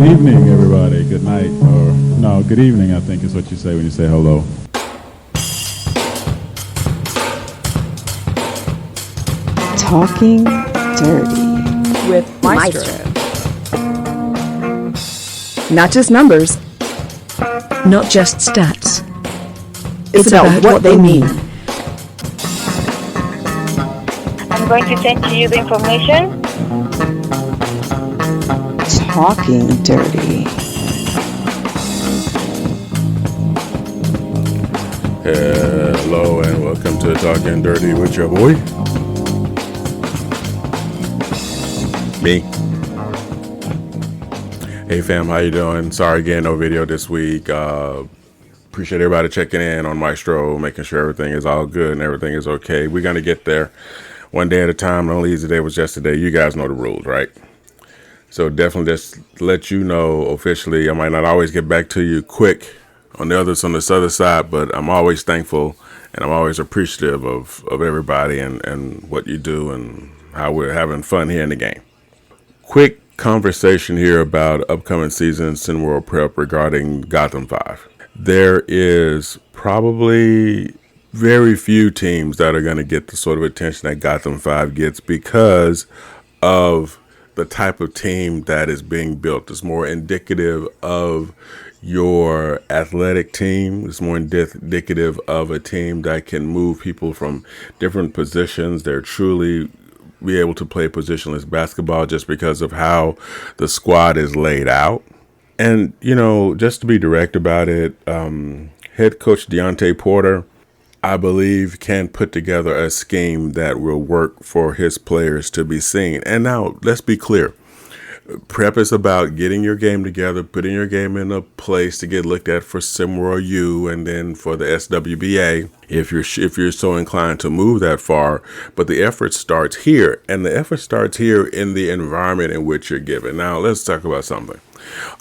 evening, everybody. Good night, or no, good evening, I think is what you say when you say hello. Talking Dirty with Maestro. Not just numbers, not just stats. It's about what they mean. I'm going to send to you the information. Talking Dirty. Hello and welcome to Talkin Dirty with your boy. Me. Hey fam, how you doing? Sorry again, no video this week. Appreciate everybody checking in on Maestro, making sure everything is all good and everything is okay. We're going to get there one day at a time. The only easy day was yesterday. You guys know the rules, right? So definitely just let you know officially. I might not always get back to you quick on this other side, but I'm always thankful and I'm always appreciative of everybody and what you do and how we're having fun here in the game. Quick conversation here about upcoming season SimWorld Prep regarding Gotham 5. There is probably very few teams that are going to get the sort of attention that Gotham 5 gets because of the type of team that is being built. It's more indicative of your athletic team. It's more indicative of a team that can move people from different positions. They're truly be able to play positionless basketball just because of how the squad is laid out. And, you know, just to be direct about it, head coach Deontay Porter, I believe, can put together a scheme that will work for his players to be seen. And now, let's be clear. Prep is about getting your game together, putting your game in a place to get looked at for SimWorld U and then for the SWBA if you're so inclined to move that far. But the effort starts here, and the effort starts here in the environment in which you're given. Now, let's talk about something.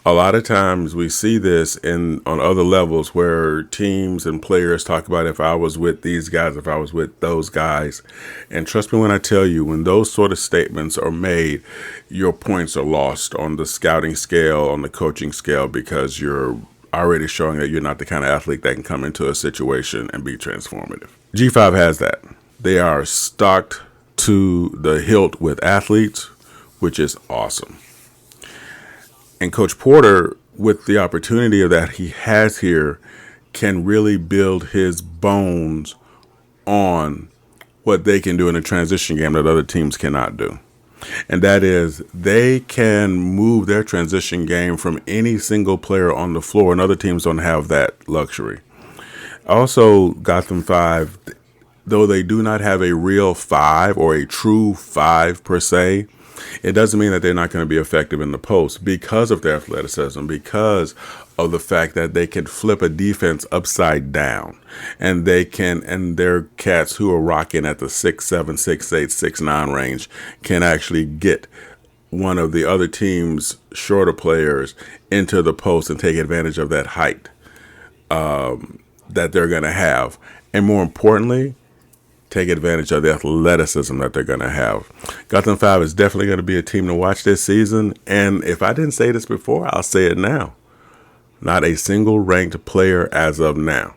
A lot of times we see this on other levels where teams and players talk about if I was with these guys, if I was with those guys. And trust me when I tell you, when those sort of statements are made, your points are lost on the scouting scale, on the coaching scale, because you're already showing that you're not the kind of athlete that can come into a situation and be transformative. G5 has that. They are stocked to the hilt with athletes, which is awesome. And Coach Porter, with the opportunity that he has here, can really build his bones on what they can do in a transition game that other teams cannot do. And that is they can move their transition game from any single player on the floor, and other teams don't have that luxury. Also, Gotham 5, though they do not have a real 5 or a true 5 per se, it doesn't mean that they're not going to be effective in the post because of their athleticism, because of the fact that they can flip a defense upside down, and their cats who are rocking at the 6'7", 6'8", 6'9" range can actually get one of the other team's shorter players into the post and take advantage of that height that they're going to have. And more importantly, take advantage of the athleticism that they're going to have. Gotham 5 is definitely going to be a team to watch this season. And if I didn't say this before, I'll say it now. Not a single ranked player as of now.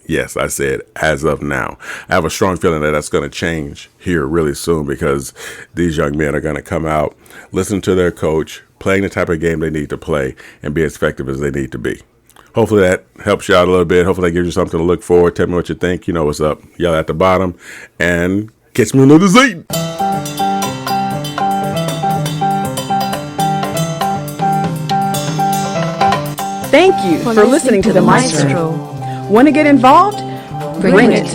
Yes, I said as of now. I have a strong feeling that that's going to change here really soon because these young men are going to come out, listen to their coach, playing the type of game they need to play, and be as effective as they need to be. Hopefully that helps you out a little bit. Hopefully that gives you something to look for. Tell me what you think. You know what's up. Y'all at the bottom. And catch me another Zayton. Thank you for listening to the Maestro. Want to get involved? Bring it.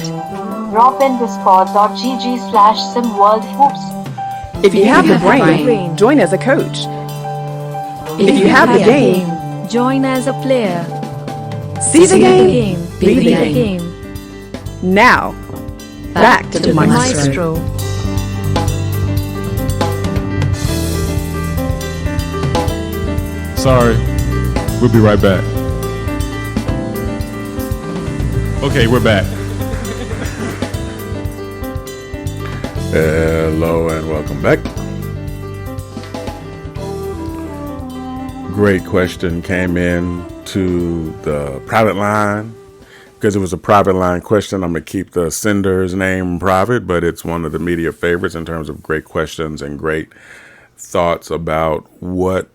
Drop in discord.gg/SimWorld Hoops. If you have the brain, join as a coach. If you have the game, join as a player. See the game, be the game. Now, back to the Maestro. Sorry, we'll be right back. Okay, we're back. Hello and welcome back. great question came in to the private line. Because it was a private line question, I'm going to keep the sender's name private, but it's one of the media favorites in terms of great questions and great thoughts about what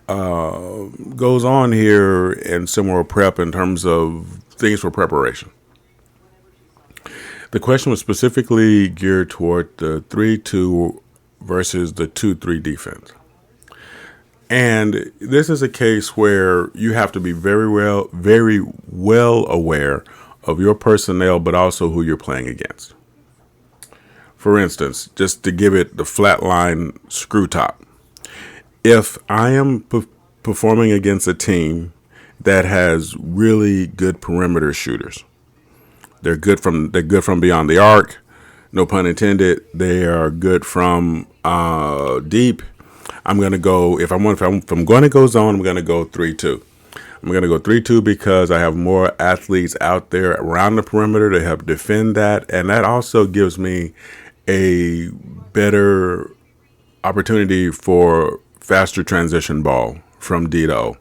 goes on here in SimWorld Prep in terms of things for preparation. The question was specifically geared toward the 3-2 versus the 2-3 defense. And this is a case where you have to be very well aware of your personnel, but also who you're playing against. For instance, just to give it the flatline screw top. If I am performing against a team that has really good perimeter shooters, they're good from beyond the arc, no pun intended. They are good from deep. I'm going to go, if I'm going to go zone, I'm going to go 3-2. I'm going to go 3-2 because I have more athletes out there around the perimeter to help defend that. And that also gives me a better opportunity for faster transition ball from D to O.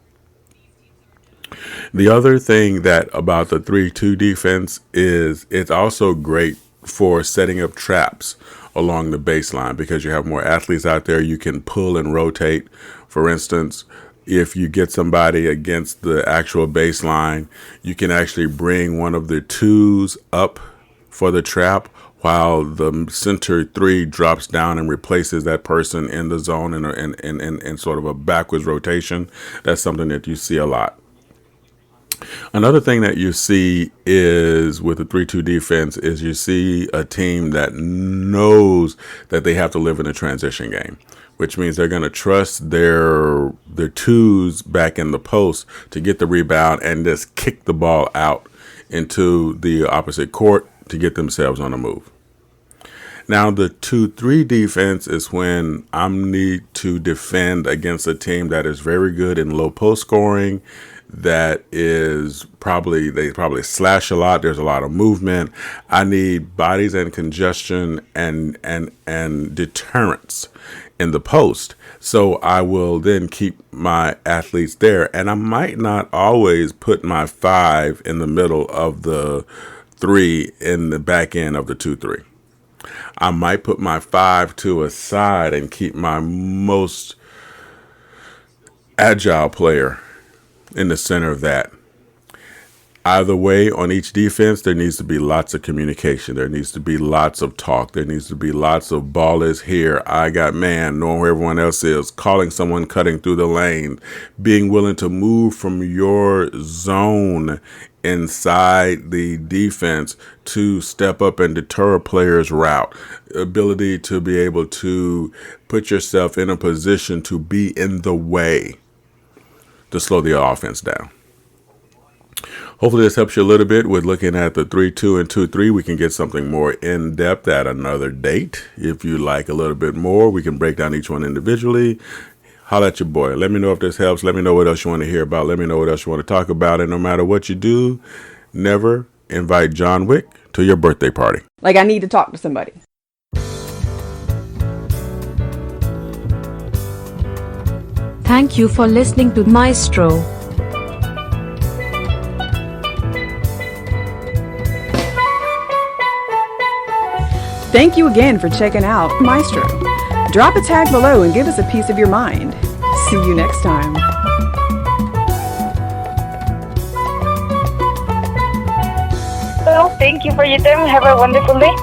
The other thing that about the 3-2 defense is it's also great for setting up traps along the baseline because you have more athletes out there. You can pull and rotate. For instance, if you get somebody against the actual baseline, you can actually bring one of the twos up for the trap while the center 3 drops down and replaces that person in the zone in sort of a backwards rotation. That's something that you see a lot. Another thing that you see is with the 3-2 defense is you see a team that knows that they have to live in a transition game, which means they're going to trust their twos back in the post to get the rebound and just kick the ball out into the opposite court to get themselves on the move. Now, the 2-3 defense is when I need to defend against a team that is very good in low post scoring. That is they probably slash a lot. There's a lot of movement. I need bodies and congestion and deterrence in the post. So I will then keep my athletes there. And I might not always put my 5 in the middle of the 3 in the back end of the 2-3. I might put my 5 to a side and keep my most agile player in the center of that. Either way, on each defense, there needs to be lots of communication. There needs to be lots of talk. There needs to be lots of ball is here. I got man, knowing where everyone else is, calling someone cutting through the lane, being willing to move from your zone inside the defense to step up and deter a player's route. Ability to be able to put yourself in a position to be in the way to slow the offense down. Hopefully this helps you a little bit with looking at the 3-2 and 2-3. We can get something more in depth at another date. If you like a little bit more, we can break down each one individually. Holla at your boy. Let me know if this helps. Let me know what else you want to hear about. Let me know what else you want to talk about. And no matter what you do, never invite John Wick to your birthday party. Like I need to talk to somebody. Thank you for listening to Maestro. Thank you again for checking out Maestro. Drop a tag below and give us a piece of your mind. See you next time. Well, thank you for your time. Have a wonderful day.